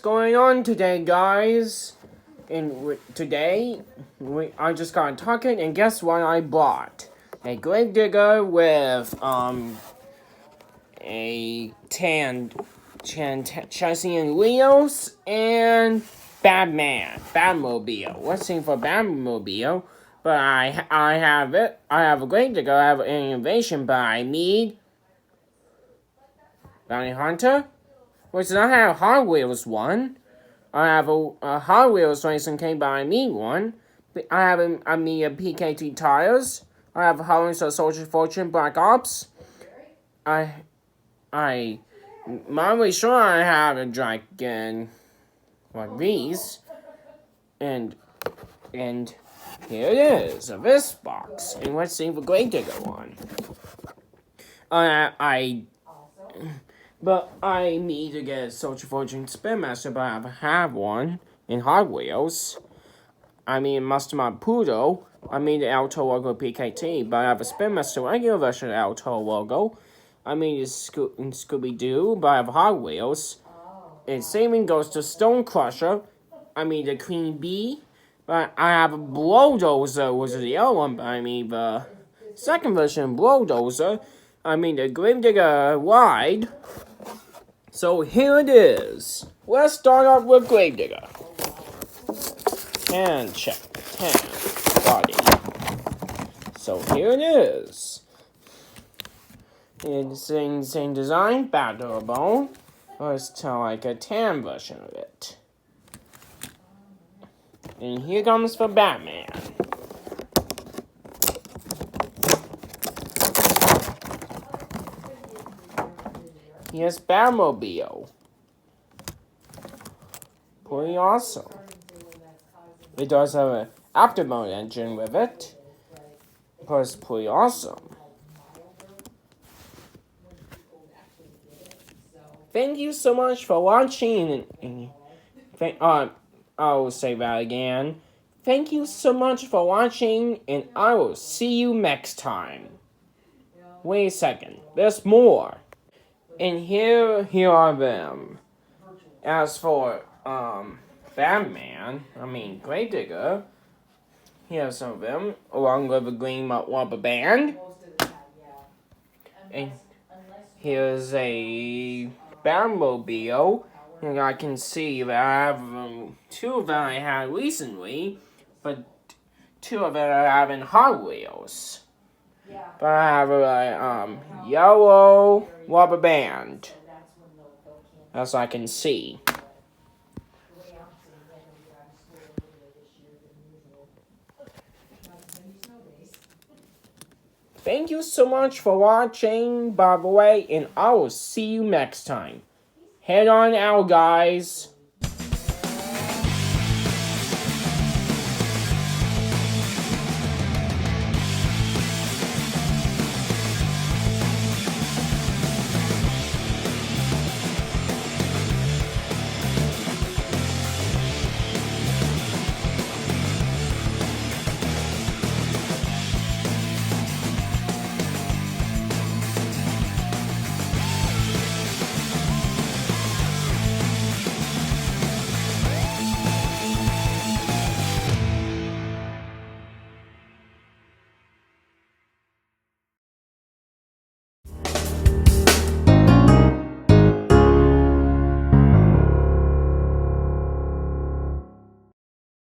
going on today, guys? And today, I just got talking, and guess what I bought? A Gravedigger with a chassis and wheels, and Batmobile. Let's see for Batmobile. But I have it. I have a Gravedigger. I have an innovation, but I need Bounty Hunter, which does not have Hot Wheels one. I have a Hot Wheels racing came, but I need one. I need a PKT tires. I have a Howling Soldier Fortune Black Ops. I'm really sure I have a Dragon like these. And here it is, this box. And let's see the Gravedigger one. But I need to get a Soldier Fortune Spin Master, but I have one in Hot Wheels. I mean, Mastermind Poodle. I mean, the Alto logo PKT, but I have a Spin Master regular version of the Alto logo. I mean, it's Scooby-Doo, but I have Hot Wheels. And saving goes to Stone Crusher. I mean, the Queen Bee. But I have a Blowdozer, which is the other one, but I mean, the second version of Blowdozer. I mean, the Gravedigger Wide. So here it is. Let's start off with Gravedigger. And check. 10. Body. So here it is. It's the same design, Battle Bone. Let's tell like a tan version of it. And here comes for Batman. Here's Batmobile. Pretty awesome. It does have an afterburner engine with it. But it's pretty awesome. Thank you so much for watching. I will say that again. Thank you so much for watching, and I will see you next time. Wait a second. There's more. And here are them. As for Batman, Gravedigger, here's some of them, along with a green rubber band. And here's a Batmobile. And I can see that I have two of them I had recently, but two of them I have in Hot Wheels. But I have a yellow rubber band, as I can see. Thank you so much for watching, by the way, and I will see you next time. Head on out, guys.